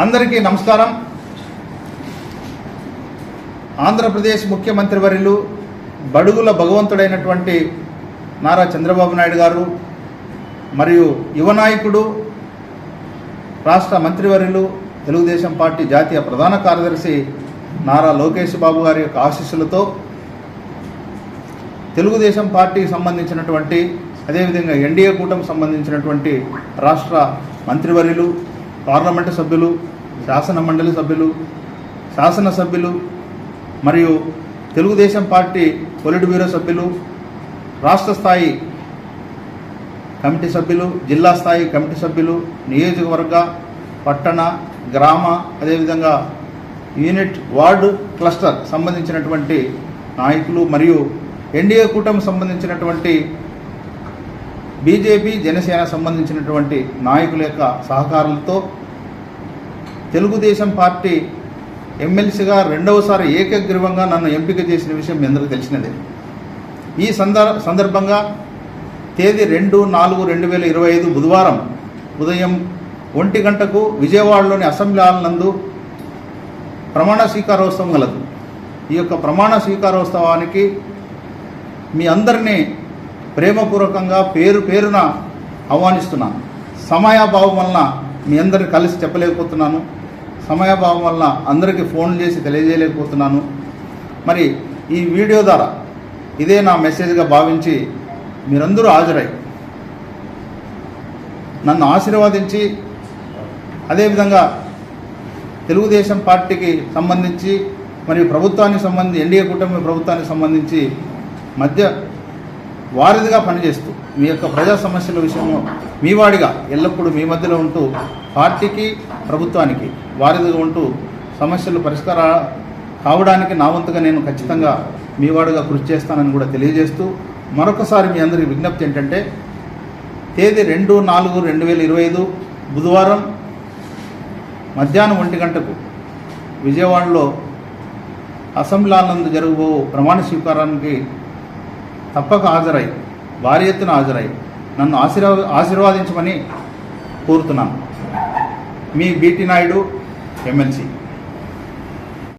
అందరికీ నమస్కారం. ఆంధ్రప్రదేశ్ ముఖ్యమంత్రి వర్యులు బడుగుల భగవంతుడైనటువంటి నారా చంద్రబాబు నాయుడు గారు మరియు యువ నాయకుడు రాష్ట్ర మంత్రివర్యులు తెలుగుదేశం పార్టీ జాతీయ ప్రధాన కార్యదర్శి నారా లోకేష్ బాబు గారి యొక్క ఆశీస్సులతో తెలుగుదేశం పార్టీకి సంబంధించినటువంటి అదేవిధంగా ఎన్డీఏ కూటమికి సంబంధించినటువంటి రాష్ట్ర మంత్రివర్యులు, పార్లమెంటు సభ్యులు, శాసన మండలి సభ్యులు, శాసనసభ్యులు మరియు తెలుగుదేశం పార్టీ పొలిట్ బ్యూరో సభ్యులు, రాష్ట్ర స్థాయి కమిటీ సభ్యులు, జిల్లా స్థాయి కమిటీ సభ్యులు, నియోజకవర్గ, పట్టణ, గ్రామ, అదేవిధంగా యూనిట్, వార్డు, క్లస్టర్ సంబంధించినటువంటి నాయకులు మరియు ఎన్డీఏ కూటమికి సంబంధించినటువంటి బీజేపీ, జనసేన సంబంధించినటువంటి నాయకుల యొక్క సహకారాలతో తెలుగుదేశం పార్టీ ఎమ్మెల్సీగా రెండవసారి ఏకగ్రీవంగా నన్ను ఎంపిక చేసిన విషయం మీ అందరికీ తెలిసినదే. ఈ సందర్భంగా తేదీ 2/4/2025 బుధవారం ఉదయం 1 గంటకు విజయవాడలోని అసెంబ్లీ హాల్ నందు ప్రమాణ స్వీకారోత్సవం కలదు. ఈ యొక్క ప్రమాణ స్వీకారోత్సవానికి మీ అందరినీ ప్రేమపూర్వకంగా పేరు పేరున ఆహ్వానిస్తున్నాను. సమయాభావం వలన మీ అందరిని కలిసి చెప్పలేకపోతున్నాను. సమయాభావం వలన అందరికీ ఫోన్ చేసి తెలియజేయలేకపోతున్నాను. మరి ఈ వీడియో ద్వారా ఇదే నా మెసేజ్గా భావించి మీరందరూ హాజరై నన్ను ఆశీర్వదించి అదేవిధంగా తెలుగుదేశం పార్టీకి సంబంధించి మరియు ప్రభుత్వానికి సంబంధించి ఎన్డీఏ కూటమి ప్రభుత్వానికి సంబంధించి మధ్య వారిదిగా పనిచేస్తూ మీ యొక్క ప్రజా సమస్యల విషయంలో మీ వాడిగా ఎల్లప్పుడూ మీ మధ్యలో ఉంటూ పార్టీకి ప్రభుత్వానికి వారిదిగా ఉంటూ సమస్యలు పరిష్కారం కావడానికి నా వంతుగా నేను ఖచ్చితంగా మీ వాడిగా కృషి చేస్తానని కూడా తెలియజేస్తూ మరొకసారి మీ అందరికీ విజ్ఞప్తి ఏంటంటే తేదీ 2/4/2025 బుధవారం మధ్యాహ్నం 1 గంటకు విజయవాడలో అసెంబ్లీ నందు జరగబో ప్రమాణ స్వీకారానికి తప్పక హాజరై భారీ ఎత్తున హాజరై నన్ను ఆశీర్వాదించమని కోరుతున్నాను. మీ బీటీ నాయుడు, ఎమ్మెల్సీ.